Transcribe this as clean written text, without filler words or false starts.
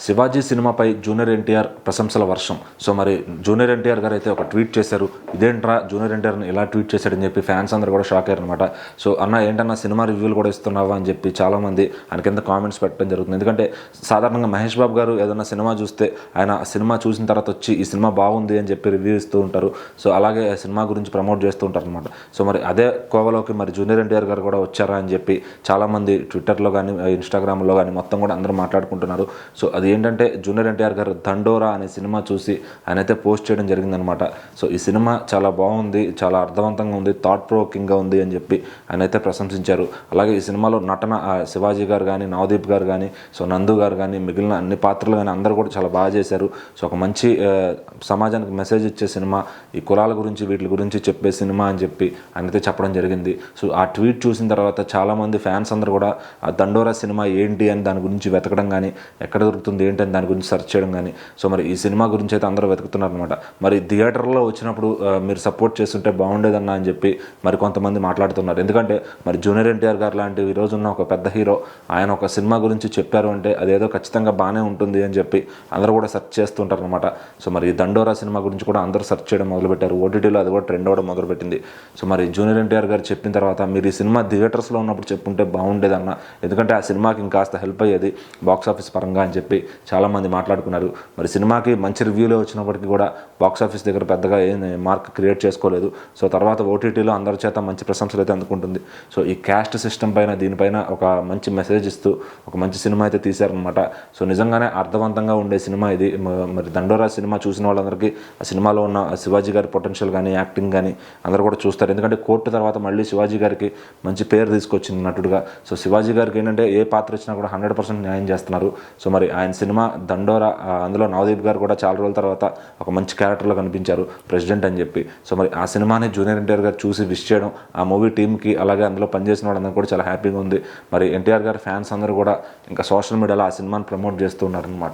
శివాజీ సినిమాపై జూనియర్ ఎన్టీఆర్ ప్రశంసల వర్షం. సో మరి జూనియర్ ఎన్టీఆర్ గారు అయితే ఒక ట్వీట్ చేశారు. ఇదేంట్రా జూనియర్ ఎన్టీఆర్ని ఇలా ట్వీట్ చేశాడని చెప్పి ఫ్యాన్స్ అందరూ కూడా షాక్ అయ్యారు అనమాట. సో అన్న ఏంటన్నా సినిమా రివ్యూలు కూడా ఇస్తున్నావా అని చెప్పి చాలామంది ఆయన కింద కామెంట్స్ పెట్టడం జరుగుతుంది. ఎందుకంటే సాధారణంగా మహేష్ బాబు గారు ఏదైనా సినిమా చూస్తే ఆయన సినిమా చూసిన తర్వాత వచ్చి ఈ సినిమా బాగుంది అని చెప్పి రివ్యూ ఇస్తూ ఉంటారు. సో అలాగే సినిమా గురించి ప్రమోట్ చేస్తూ ఉంటారు అనమాట. సో మరి అదే కోవలోకి మరి జూనియర్ ఎన్టీఆర్ గారు కూడా వచ్చారా అని చెప్పి చాలామంది ట్విట్టర్లో కానీ ఇన్స్టాగ్రామ్లో కానీ మొత్తం కూడా అందరూ మాట్లాడుకుంటున్నారు. సో అది ఏంటంటే జూనియర్ ఎన్టీఆర్ గారు దండోరా అనే సినిమా చూసి ఆయన అయితే పోస్ట్ చేయడం జరిగిందనమాట. సో ఈ సినిమా చాలా బాగుంది, చాలా అర్థవంతంగా ఉంది, థాట్ ప్రొవోకింగ్గా ఉంది అని చెప్పి ఆయన అయితే ప్రశంసించారు. అలాగే ఈ సినిమాలో నటన శివాజీ గారు కానీ, నవదీప్ గారు కానీ, సో నందు గారు కానీ, మిగిలిన అన్ని పాత్రలు కానీ అందరూ కూడా చాలా బాగా చేశారు. సో ఒక మంచి సమాజానికి మెసేజ్ ఇచ్చే సినిమా, ఈ కులాల గురించి వీటి గురించి చెప్పే సినిమా అని చెప్పి ఆయన అయితే చెప్పడం జరిగింది. సో ఆ ట్వీట్ చూసిన తర్వాత చాలామంది ఫ్యాన్స్ అందరూ కూడా ఆ దండోరా సినిమా ఏంటి అని దాని గురించి వెతకడం కానీ, ఎక్కడ దొరుకుతుంది ఏంటి అని దాని గురించి సెర్చ్ చేయడం కానీ, సో మరి ఈ సినిమా గురించి అయితే అందరూ వెతుకుతున్నారు అనమాట. మరి థియేటర్లో వచ్చినప్పుడు మీరు సపోర్ట్ చేస్తుంటే బాగుండేదన్నా అని చెప్పి మరి కొంతమంది మాట్లాడుతున్నారు. ఎందుకంటే మరి జూనియర్ ఎన్టీఆర్ గారు లాంటి ఈ రోజున్న ఒక పెద్ద హీరో ఆయన ఒక సినిమా గురించి చెప్పారు అంటే అదేదో ఖచ్చితంగా బాగానే ఉంటుంది అని చెప్పి అందరూ కూడా సెర్చ్ చేస్తుంటారు అనమాట. సో మరి ఈ దండోరా సినిమా గురించి కూడా అందరూ సెర్చ్ చేయడం మొదలుపెట్టారు. ఓటీటీలో అది కూడా ట్రెండ్ అవ్వడం మొదలుపెట్టింది. సో మరి జూనియర్ ఎన్టీఆర్ గారు చెప్పిన తర్వాత మీరు ఈ సినిమా థియేటర్స్లో ఉన్నప్పుడు చెప్పుంటే బాగుండేదన్న, ఎందుకంటే ఆ సినిమాకి ఇంకాస్త హెల్ప్ అయ్యేది బాక్స్ ఆఫీస్ పరంగా అని చెప్పి చాలామంది మాట్లాడుకున్నారు. మరి సినిమాకి మంచి రివ్యూలో వచ్చినప్పటికీ కూడా బాక్స్ ఆఫీస్ దగ్గర పెద్దగా ఏం మార్క్ క్రియేట్ చేసుకోలేదు. సో తర్వాత ఓటీటీలో అందరి చేత మంచి ప్రశంసలు అయితే అందుకుంటుంది. సో ఈ క్యాస్ట్ సిస్టమ్ పైన దీనిపైన ఒక మంచి మెసేజ్ ఇస్తూ ఒక మంచి సినిమా అయితే తీశారనమాట. సో నిజంగానే అర్థవంతంగా ఉండే సినిమా ఇది. మరి దండోరా సినిమా చూసిన వాళ్ళందరికీ ఆ సినిమాలో ఉన్న శివాజీ గారి పొటెన్షియల్ కానీ, యాక్టింగ్ కానీ అందరూ కూడా చూస్తారు. ఎందుకంటే కోర్టు తర్వాత మళ్ళీ శివాజీ గారికి మంచి పేరు తీసుకొచ్చింది నటుడుగా. సో శివాజీ గారికి ఏంటంటే ఏ పాత్ర ఇచ్చినా కూడా 100% న్యాయం చేస్తున్నారు. సో మరి ఆయన సినిమా దండోరా, అందులో నవదీప్ గారు కూడా చాలా రోజుల తర్వాత ఒక మంచి క్యారెక్టర్లో కనిపించారు, ప్రెసిడెంట్ అని చెప్పి. సో మరి ఆ సినిమాని జూనియర్ ఎన్టీఆర్ గారు చూసి విష్ చేయడం, ఆ మూవీ టీంకి అలాగే అందులో పనిచేసిన వాళ్ళందరూ కూడా చాలా హ్యాపీగా ఉంది. మరి ఎన్టీఆర్ గారి ఫ్యాన్స్ అందరూ కూడా ఇంకా సోషల్ మీడియాలో ఆ సినిమాని ప్రమోట్ చేస్తూ ఉన్నారనమాట.